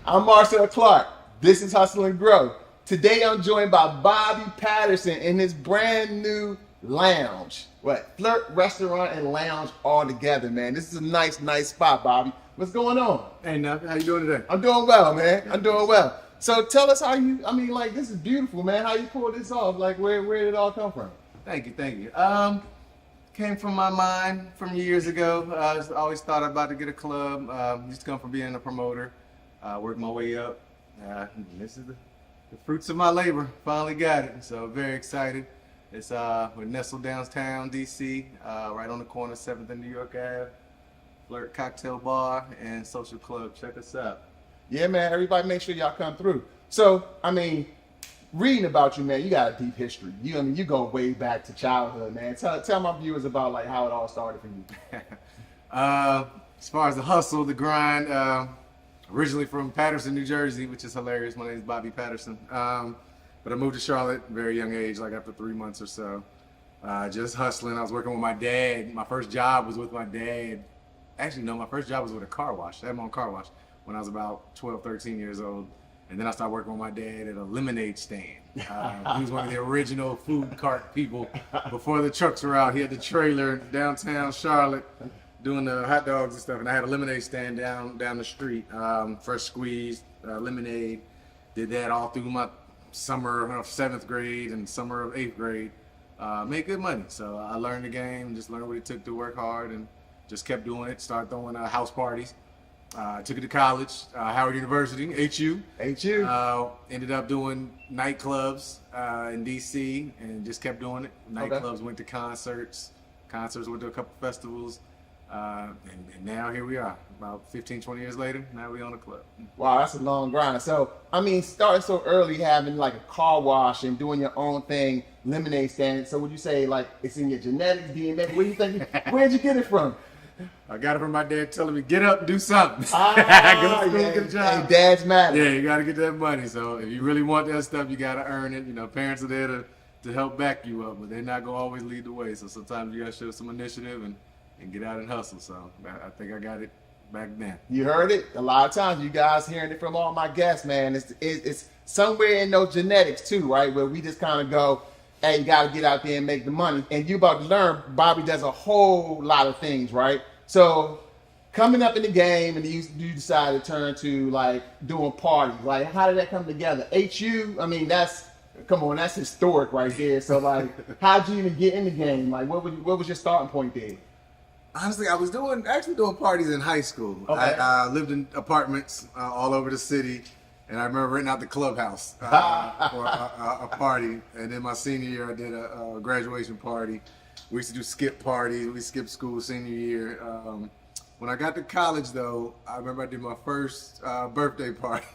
I'm Marcel Clark. This is Hustle and Grow. Today I'm joined by Bobby Patterson in his brand new lounge. Flirt Restaurant and Lounge all together, man. This is a nice spot, Bobby. What's going on? Hey, nothing. How you doing today? I'm doing well, man. I'm doing well. So tell us how you, this is beautiful, man. How you pulled this off? Like, where did it all come from? Thank you. Came from my mind from years ago. I always thought about to get a club. Used to come from being a promoter. Worked my way up. This is the fruits of my labor. Finally got it. So very excited. It's we're nestled downtown DC, right on the corner 7th and New York Ave. Flirt Cocktail Bar and Social Club. Check us out. Yeah, man. Everybody make sure y'all come through. So, reading about you, man, you got a deep history. You go way back to childhood, man. Tell my viewers about like how it all started for you. As far as the hustle, the grind, originally from Patterson, New Jersey, which is hilarious. My name is Bobby Patterson. But I moved to Charlotte at a very young age, like after 3 months or so. Just hustling. I was working with my dad. My first job was with my dad. Actually, no, my first job was with a car wash. I had my own car wash when I was about 12, 13 years old. And then I started working with my dad at a lemonade stand. He was one of the original food cart people before the trucks were out. He had the trailer downtown Charlotte doing the hot dogs and stuff. And I had a lemonade stand down the street. Fresh squeezed, lemonade. Did that all through my summer of 7th grade and summer of 8th grade. Made good money. So I learned the game, just learned what it took to work hard, and just kept doing it. Started throwing house parties. Took it to college, Howard University, HU. Ended up doing nightclubs in DC and just kept doing it. Nightclubs, went to concerts. Went to a couple festivals. And now here we are, about 15, 20 years later, now we own a club. Wow, that's a long grind. So, starting so early, having like a car wash and doing your own thing, lemonade stand. So would you say like it's in your genetics, DNA? Where'd you get it from? I got it from my dad telling me, get up and do something. Go to school, get a job. Hey, dads matter. Yeah, you got to get that money. So if you really want that stuff, you got to earn it. You know, parents are there to help back you up, but they're not going to always lead the way. So sometimes you got to show some initiative and get out and hustle. So I think I got it back then. You heard it. A lot of times you guys hearing it from all my guests, man. It's somewhere in those genetics too, right? Where we just kind of go, hey, you got to get out there and make the money. And you about to learn, Bobby does a whole lot of things, right? So coming up in the game and you decide to turn to like doing parties. Like how did that come together? HU, that's historic right there. So like how'd you even get in the game? Like what was your starting point there? Honestly, I was actually doing parties in high school. Okay. I lived in apartments all over the city, and I remember renting out the clubhouse for a party. And then my senior year, I did a graduation party. We used to do skip parties. We skipped school senior year. When I got to college, though, I remember I did my first birthday party.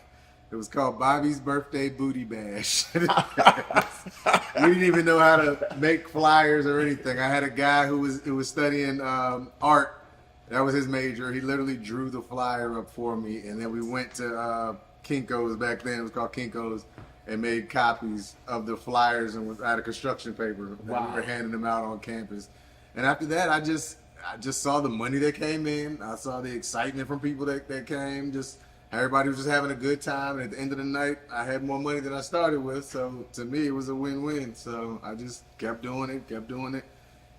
It was called Bobby's Birthday Booty Bash. We didn't even know how to make flyers or anything. I had a guy who was studying art. That was his major. He literally drew the flyer up for me, and then we went to Kinko's back then. It was called Kinko's, and made copies of the flyers and was out of construction paper. Wow. And we were handing them out on campus. And after that, I just saw the money that came in. I saw the excitement from people that came. Just everybody was just having a good time. And at the end of the night, I had more money than I started with. So to me, it was a win-win. So I just kept doing it.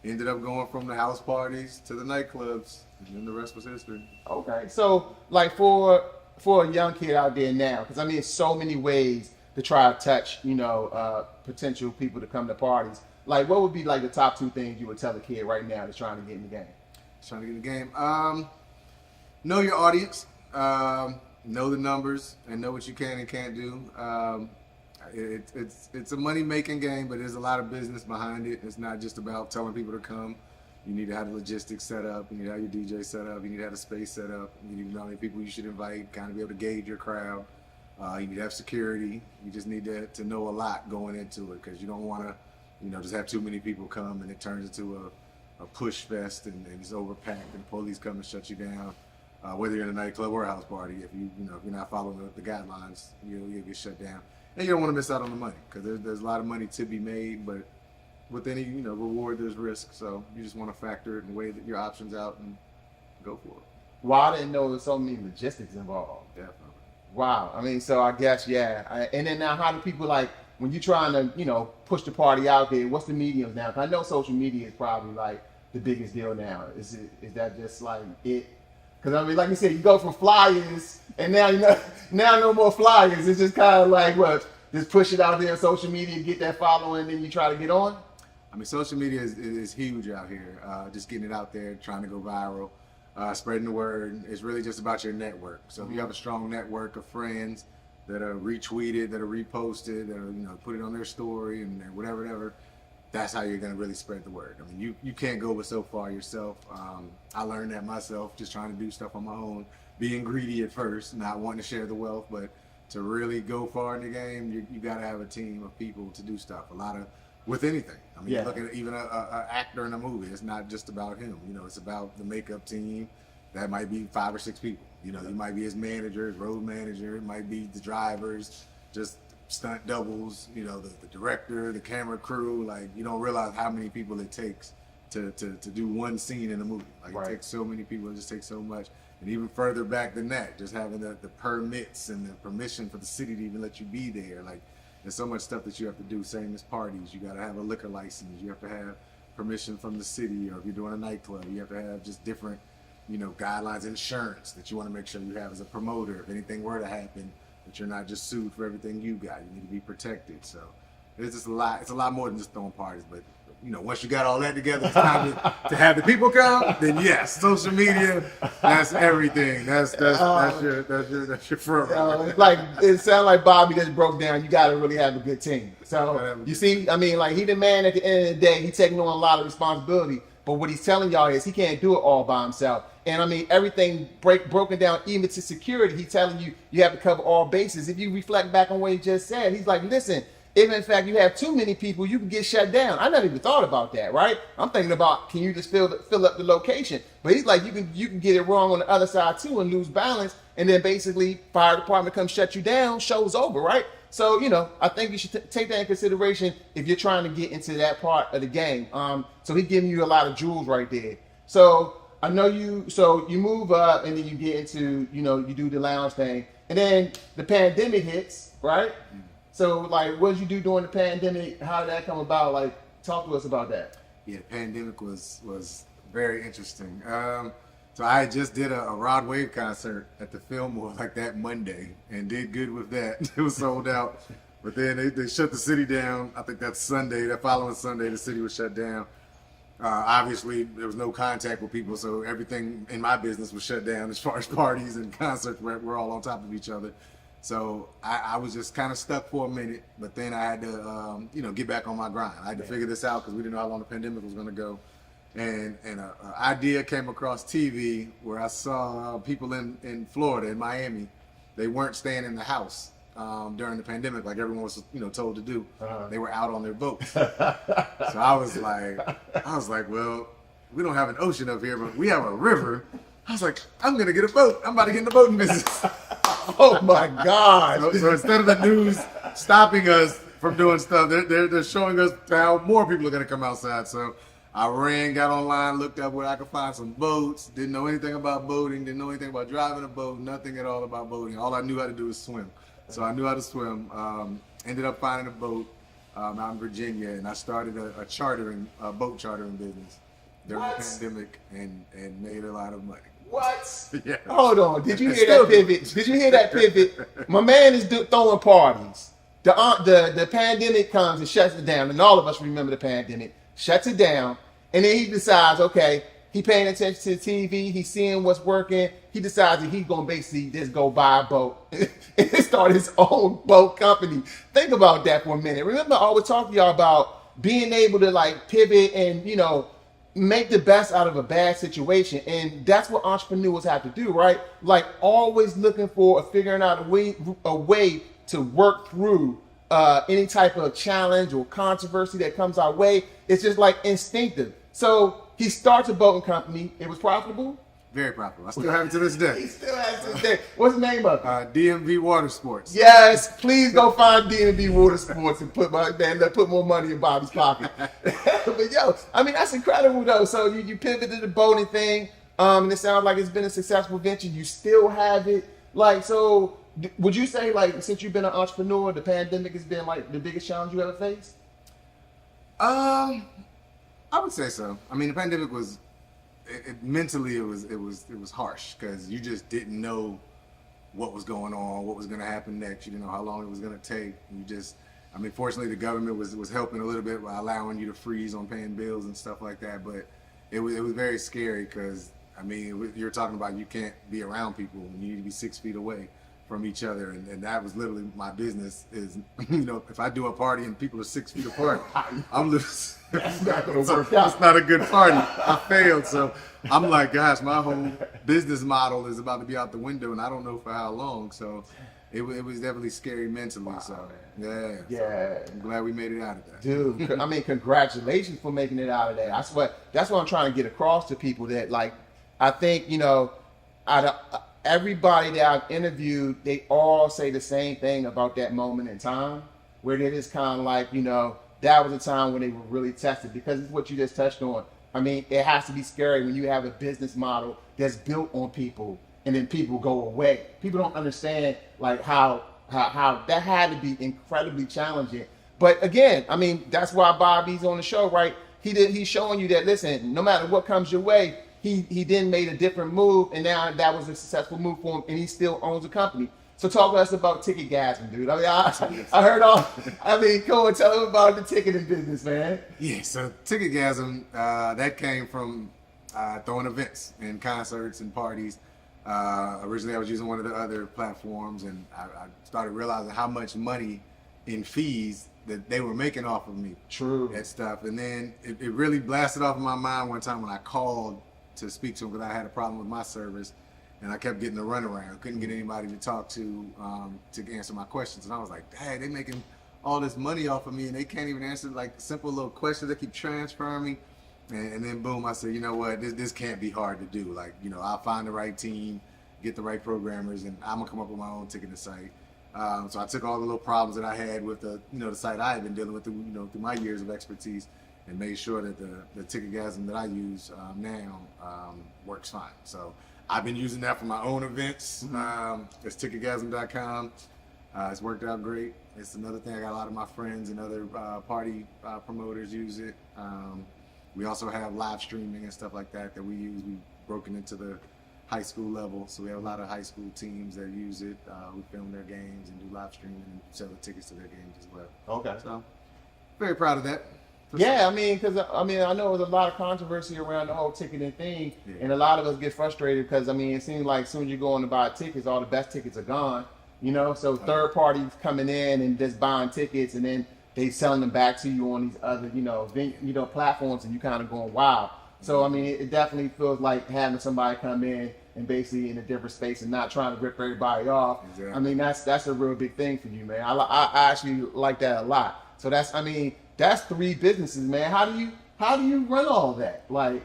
Ended up going from the house parties to the nightclubs. And then the rest was history. Okay. So like for a young kid out there now, because there's so many ways to try to touch, potential people to come to parties. Like, what would be like the top 2 things you would tell a kid right now that's trying to get in the game? Trying to get in the game. Know your audience. Know the numbers and know what you can and can't do. It's a money-making game, but there's a lot of business behind it. It's not just about telling people to come. You need to have the logistics set up. You need to have your DJ set up. You need to have the space set up. You need to know how many people you should invite, kind of be able to gauge your crowd. You need to have security. You just need to know a lot going into it, because you don't want to, just have too many people come and it turns into a push fest and it's overpacked and the police come and shut you down. Whether you're in a nightclub or a house party, if you're not following the guidelines, you'll get shut down. And you don't want to miss out on the money, because there's a lot of money to be made, but with any reward, there's risk. So you just want to factor it and weigh your options out and go for it. Well, I didn't know there's so many logistics involved. Definitely. Wow. I mean, so I guess, yeah. And then now how do people like, when you're trying to, push the party out there, what's the mediums now? 'Cause I know social media is probably like the biggest deal now. Is that just like it? Because I mean, like you said, you go from flyers and now, now no more flyers. It's just kind of like what? Just push it out there on social media, get that following, and then you try to get on? I mean, social media is huge out here. Just getting it out there, trying to go viral, spreading the word. It's really just about your network. So if you have a strong network of friends that are retweeted, that are reposted, that are, put it on their story and whatever, that's how you're going to really spread the word. I mean, you can't go but so far yourself. I learned that myself, just trying to do stuff on my own, being greedy at first, not wanting to share the wealth, but to really go far in the game, you got to have a team of people to do stuff. With anything. I mean, Yeah. look at even an actor in a movie. It's not just about him. It's about the makeup team. That might be 5 or 6 people. You might be his manager, his road manager. It might be the drivers, just stunt doubles. The director, the camera crew. Like, you don't realize how many people it takes to do one scene in a movie. Like, Right. It takes so many people. It just takes so much. And even further back than that, just having the permits and the permission for the city to even let you be there. Like, there's so much stuff that you have to do. Same as parties. You got to have a liquor license. You have to have permission from the city. Or if you're doing a nightclub, you have to have just different, guidelines, insurance that you want to make sure you have as a promoter. If anything were to happen, that you're not just sued for everything you got. You need to be protected. So it's just a lot. It's a lot more than just throwing parties. But once you got all that together, it's time to have the people come. Then yes, social media, that's everything. That's your front runner. It sounds like Bobby just broke down. You got to really have a good team. So you see, I mean, like he the man at the end of the day. He's taking on a lot of responsibility. But what he's telling y'all is he can't do it all by himself. And I mean, everything broken down, even to security. He's telling you have to cover all bases. If you reflect back on what he just said, he's like, listen. If in fact you have too many people, you can get shut down. I never even thought about that, right? I'm thinking about, can you just fill up the location? But he's like, you can get it wrong on the other side too and lose balance, and then basically fire department comes shut you down, show's over, right? So I think you should take that in consideration if you're trying to get into that part of the game. So he's giving you a lot of jewels right there. So I know you. So you move up and then you get into you do the lounge thing, and then the pandemic hits, right? So, like, what did you do during the pandemic? How did that come about? Like, talk to us about that. Yeah, the pandemic was very interesting. So I just did a Rod Wave concert at the Fillmore like that Monday and did good with that. It was sold out. But then they shut the city down. I think that following Sunday, the city was shut down. Obviously, there was no contact with people, so everything in my business was shut down as far as parties and concerts. We're all on top of each other. So I was just kind of stuck for a minute, but then I had to, get back on my grind. I had to figure this out because we didn't know how long the pandemic was going to go. And an idea came across TV where I saw people in Florida, in Miami. They weren't staying in the house during the pandemic like everyone was, told to do. They were out on their boats. So I was like, well, we don't have an ocean up here, but we have a river. I was like, I'm going to get a boat. I'm about to get in the boating business. Oh my God! So instead of the news stopping us from doing stuff, they're showing us how more people are going to come outside. So I got online, looked up where I could find some boats. Didn't know anything about boating. Didn't know anything about driving a boat. Nothing at all about boating. All I knew how to do was swim. So I knew how to swim. Ended up finding a boat out in Virginia, and I started a boat chartering business during the pandemic, and made a lot of money. What? Yeah. Hold on. Did you hear that pivot? Did you hear that pivot? My man is throwing parties. The pandemic comes and shuts it down, and all of us remember the pandemic. Shuts it down, and then he decides, okay, he paying attention to the TV. He's seeing what's working. He decides that he's gonna basically just go buy a boat and start his own boat company. Think about that for a minute. Remember, I always talk to y'all about being able to like pivot and make the best out of a bad situation. And that's what entrepreneurs have to do, right? Like always looking for or figuring out a way to work through any type of challenge or controversy that comes our way. It's just like instinctive. So he starts a boating company. It was profitable. Very profitable. I still have it to this day. He still has it today. What's the name of it? DMV Watersports. Yes, please go find DMV Watersports and put more money in Bobby's pocket. But yo, I mean that's incredible though. So you pivoted the boating thing, and it sounds like it's been a successful venture. You still have it, like so. Would you say, like, since you've been an entrepreneur, the pandemic has been like the biggest challenge you ever faced? I would say so. I mean, the pandemic was mentally it was harsh because you just didn't know what was going on, what was going to happen next. You didn't know how long it was going to take. I mean, fortunately, the government was helping a little bit by allowing you to freeze on paying bills and stuff like that. But it was very scary because, I mean, you're talking about you can't be around people. You need to be 6 feet away from each other, and that was literally my business. Is if I do a party and people are 6 feet apart, I'm losing. That's not gonna work out. It's not a good party. I failed, so I'm like, gosh, my whole business model is about to be out the window, and I don't know for how long. So it was definitely scary mentally. Wow, so yeah. So I'm glad we made it out of that, dude. I mean, congratulations for making it out of that. That's what I'm trying to get across to people. That, like, I think out of everybody that I've interviewed, they all say the same thing about that moment in time, where they just kind of like, that was a time when they were really tested, because it's what you just touched on. I mean, it has to be scary when you have a business model that's built on people and then people go away. People don't understand like how that had to be incredibly challenging. But again, I mean, that's why Bobby's on the show, right? He's showing you that, listen, no matter what comes your way, he then made a different move, and now that was a successful move for him, and he still owns a company. So talk to us about Ticketgasm, dude. I mean, I heard all. I mean, come on, tell them about the ticketing business, man. Yeah, so Ticketgasm, that came from throwing events and concerts and parties. Originally, I was using one of the other platforms, and I started realizing how much money in fees that they were making off of me. True. And stuff. And then it really blasted off in my mind one time when I called to speak to them because I had a problem with my service. And I kept getting the runaround. Couldn't get anybody to talk to answer my questions. And I was like, dang, they making all this money off of me and they can't even answer like simple little questions. They keep transferring me. And then boom, I said, you know what, this can't be hard to do. Like, I'll find the right team, get the right programmers, and I'm gonna come up with my own ticketing site. So I took all the little problems that I had with the site I had been dealing with through my years of expertise, and made sure that the Ticketgasm that I use now works fine. So I've been using that for my own events. It's Ticketgasm.com. It's worked out great. It's another thing. I got a lot of my friends and other party promoters use it. We also have live streaming and stuff like that we use. We've broken into the high school level, so we have a lot of high school teams that use it. We film their games and do live streaming and sell the tickets to their games as well. Okay. So very proud of that. Yeah, I mean, because I know there's a lot of controversy around the whole ticketing thing, and a lot of us get frustrated because it seems like as soon as you go in to buy tickets, all the best tickets are gone. So third parties coming in and just buying tickets, and then they selling them back to you on these other platforms, and you kind of going, wow. So it definitely feels like having somebody come in and basically in a different space and not trying to rip everybody off. Exactly. That's a real big thing for you, man. I actually like that a lot. So that's 3 businesses, man. How do you run all that? Like,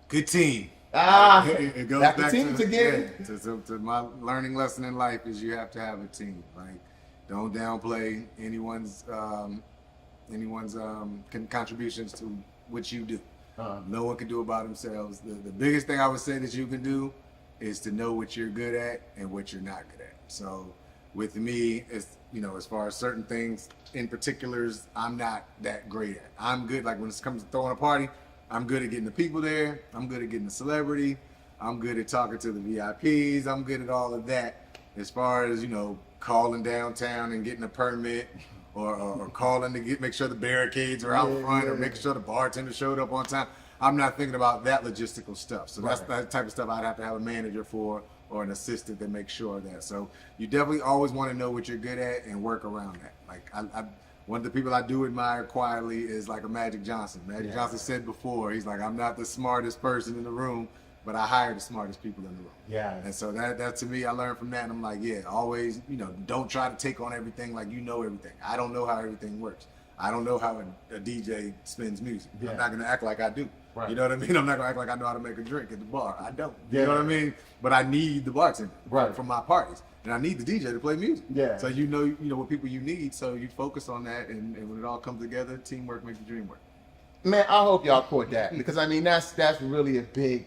good team. It goes back back to teams again. To my learning lesson in life is you have to have a team. Like, don't downplay anyone's contributions to what you do. No one can do it by themselves. The biggest thing I would say that you can do is to know what you're good at and what you're not good at. So with me, it's as far as certain things in particulars, I'm not that great at. I'm good, like when it comes to throwing a party, I'm good at getting the people there. I'm good at getting the celebrity. I'm good at talking to the VIPs. I'm good at all of that. As far as calling downtown and getting a permit, or calling to make sure the barricades are out front, or making sure the bartender showed up on time. I'm not thinking about that logistical stuff. So that's that type of stuff I'd have to have a manager for, or an assistant that makes sure of that. So you definitely always want to know what you're good at and work around that. Like one of the people I do admire quietly is like a Magic Johnson. Magic Johnson said before, he's like, I'm not the smartest person in the room, but I hire the smartest people in the room. Yeah. And so that to me, I learned from that, and I'm like, always, don't try to take on everything like you know everything. I don't know how everything works. I don't know how a DJ spins music. I'm not gonna act like I do. Right. You know what I mean? I'm not gonna act like I know how to make a drink at the bar. I don't. You know what I mean? But I need the bartender from my parties, and I need the DJ to play music. Yeah. So you know what people you need, so you focus on that, and when it all comes together, teamwork makes the dream work. Man, I hope y'all caught that, because that's really a big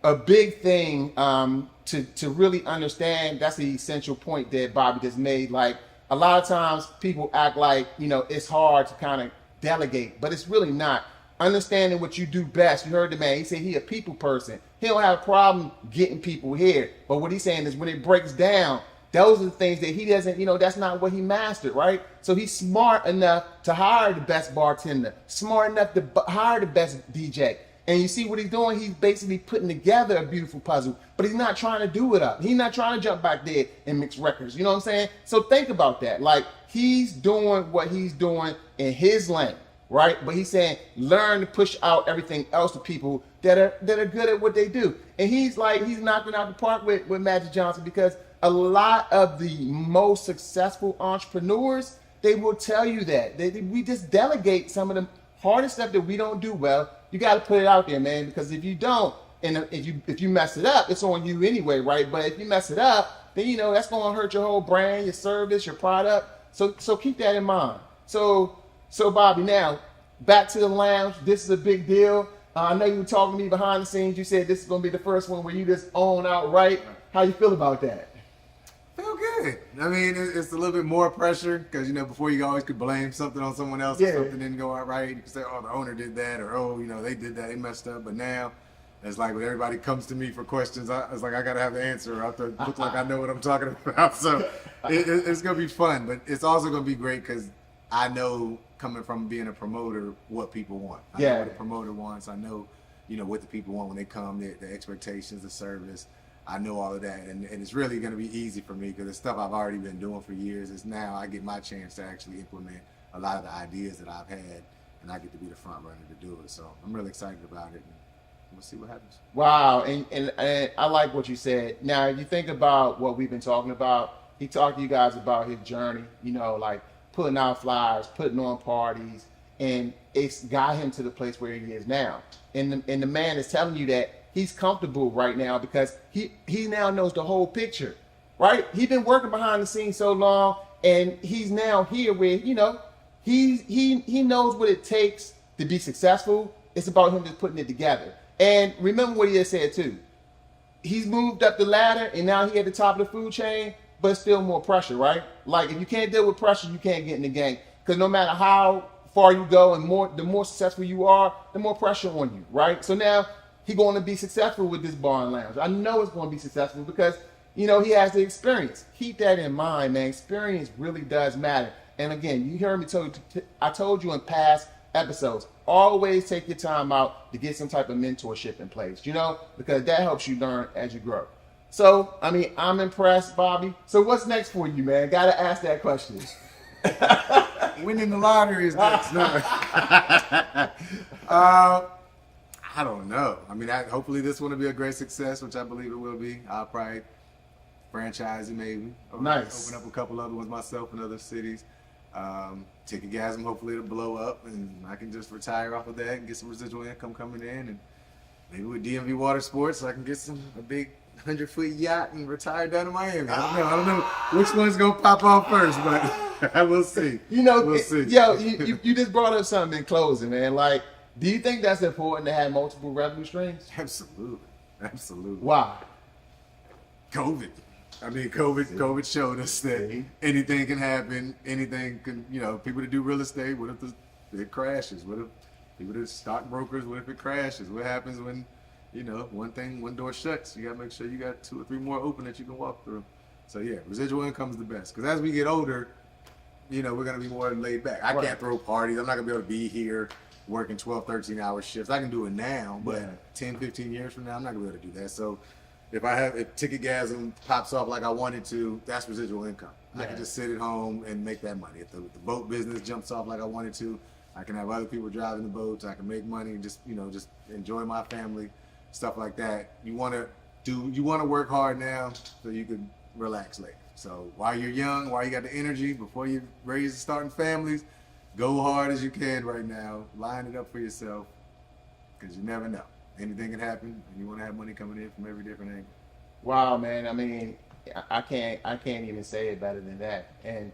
a big thing to really understand. That's the essential point that Bobby just made. Like a lot of times people act like, you know, it's hard to kind of delegate, but it's really not. Understanding what you do best. You heard the man. He said he a people person. He don't have a problem getting people here. But what he's saying is when it breaks down, those are the things that he doesn't, you know, that's not what he mastered, right? So he's smart enough to hire the best bartender, smart enough to hire the best DJ. And you see what he's doing? He's basically putting together a beautiful puzzle, but he's not trying to do it up. He's not trying to jump back there and mix records. You know what I'm saying? So think about that. Like he's doing what he's doing in his lane, right? But he's saying learn to push out everything else to people that are good at what they do. And he's knocking out the park with Magic Johnson, because a lot of the most successful entrepreneurs, they will tell you that we just delegate some of the hardest stuff that we don't do well. You got to put it out there, man, because if you don't, and if you mess it up, it's on you anyway, right? But if you mess it up, then you know that's going to hurt your whole brand, your service, your product. So keep that in mind. So Bobby, now back to the lounge. This is a big deal. I know you were talking to me behind the scenes. You said this is going to be the first one where you just own outright. How you feel about that? Feel good. I mean, it's a little bit more pressure because, you know, before you always could blame something on someone else if something didn't go out right. You could say, oh, the owner did that, or, oh, you know, they did that, they messed up. But now, it's like when everybody comes to me for questions, it's like I got to have the answer. I have to look like I know what I'm talking about. So it's going to be fun. But it's also going to be great because I know, coming from being a promoter, what people want. I know what a promoter wants. I know, you know, what the people want when they come, the expectations, the service. I know all of that, and it's really going to be easy for me because it's stuff I've already been doing for years. It's now I get my chance to actually implement a lot of the ideas that I've had, and I get to be the front runner to do it. So I'm really excited about it, and we'll see what happens. Wow, and I like what you said. Now, you think about what we've been talking about. He talked to you guys about his journey, you know, like putting out flyers, putting on parties, and it's got him to the place where he is now. And the man is telling you that he's comfortable right now because he now knows the whole picture, right? He's been working behind the scenes so long, and he's now here where, you know, he knows what it takes to be successful. It's about him just putting it together. And remember what he had said too. He's moved up the ladder, and now he's at the top of the food chain, but still more pressure, right? Like if you can't deal with pressure, you can't get in the game. Because no matter how far you go and the more successful you are, the more pressure on you, right? So now he's going to be successful with this bar and lounge. I know it's going to be successful because, you know, he has the experience. Keep that in mind, man. Experience really does matter. And again, you heard me I told you in past episodes, always take your time out to get some type of mentorship in place, you know, because that helps you learn as you grow. So, I mean, I'm impressed, Bobby. So what's next for you, man? Got to ask that question. Winning the lottery is next. No. I don't know. I mean, hopefully this one will be a great success, which I believe it will be. I'll probably franchise it maybe. Nice. Open up a couple other ones myself in other cities. Ticketgasm, hopefully it'll blow up and I can just retire off of that and get some residual income coming in. And maybe with DMV Watersports, I can get a big 100-foot yacht and retire down in Miami. I don't know which one's going to pop off first, but we'll see. You know, we'll see. Yo, you just brought up something in closing, man. Like, do you think that's important to have multiple revenue streams? Absolutely. Why? COVID. I mean, COVID showed us that anything can happen. Anything can, you know, people that do real estate, what if it crashes? What if people that stockbrokers, what if it crashes? What happens when, you know, one door shuts? You got to make sure you got 2 or 3 more open that you can walk through. So, yeah, residual income is the best. Because as we get older, you know, we're going to be more laid back. I can't throw parties. I'm not going to be able to be here working 12, 13-hour shifts. I can do it now, but 10, 15 years from now, I'm not going to be able to do that. So if Ticketgasm pops off like I wanted to, that's residual income. I can just sit at home and make that money. If the boat business jumps off like I wanted to, I can have other people driving the boats. I can make money and just enjoy my family, stuff like that. You want to work hard now so you can relax later. So while you're young, while you got the energy, before you raise starting families, go hard as you can right now. Line it up for yourself, because you never know. Anything can happen, and you want to have money coming in from every different angle. Wow, man. I mean, I can't even say it better than that. And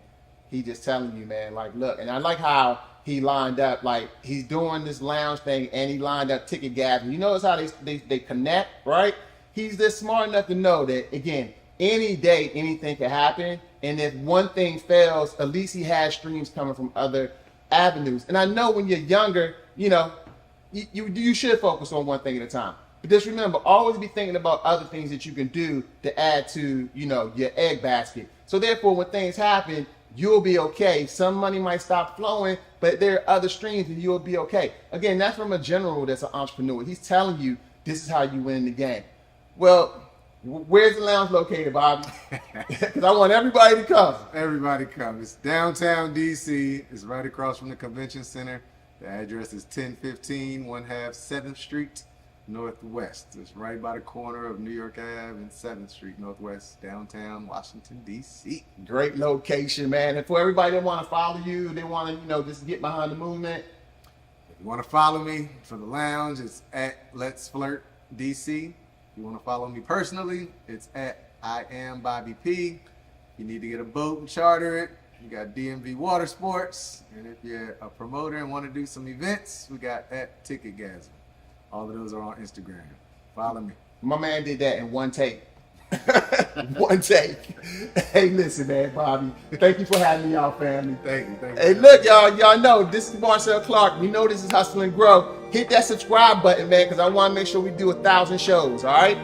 he just telling you, man, like, look. And I like how he lined up, like, he's doing this lounge thing, and he lined up Ticketgasm. You notice how they connect, right? He's just smart enough to know that, again, any day, anything can happen. And if one thing fails, at least he has streams coming from other avenues. And I know when you're younger, you know, you should focus on one thing at a time. But just remember, always be thinking about other things that you can do to add to, you know, your egg basket. So therefore, when things happen, you'll be okay. Some money might stop flowing, but there are other streams and you'll be okay. Again, that's from a general that's an entrepreneur. He's telling you this is how you win the game. Well, where's the lounge located, Bobby? Because I want everybody to come. Everybody come. It's downtown DC. It's right across from the convention center. The address is 1015 1/2 7th Street Northwest. It's right by the corner of New York Ave and 7th Street Northwest, downtown Washington, DC. Great location, man. And for everybody that want to follow you, they want to, you know, just get behind the movement. If you want to follow me for the lounge, it's at Let's Flirt DC. If you want to follow me personally, it's at I am Bobby P. You need to get a boat and charter it. You got DMV Watersports. And if you're a promoter and want to do some events, we got at Ticketgasm. All of those are on Instagram. Follow me. My man did that in one take. One take. Hey, listen, man, Bobby. Thank you for having me out, family. Thank you. Hey, look, y'all know this is Marcel Clark. We know this is Hustle and Grow. Hit that subscribe button, man, because I want to make sure we do 1,000 shows, all right?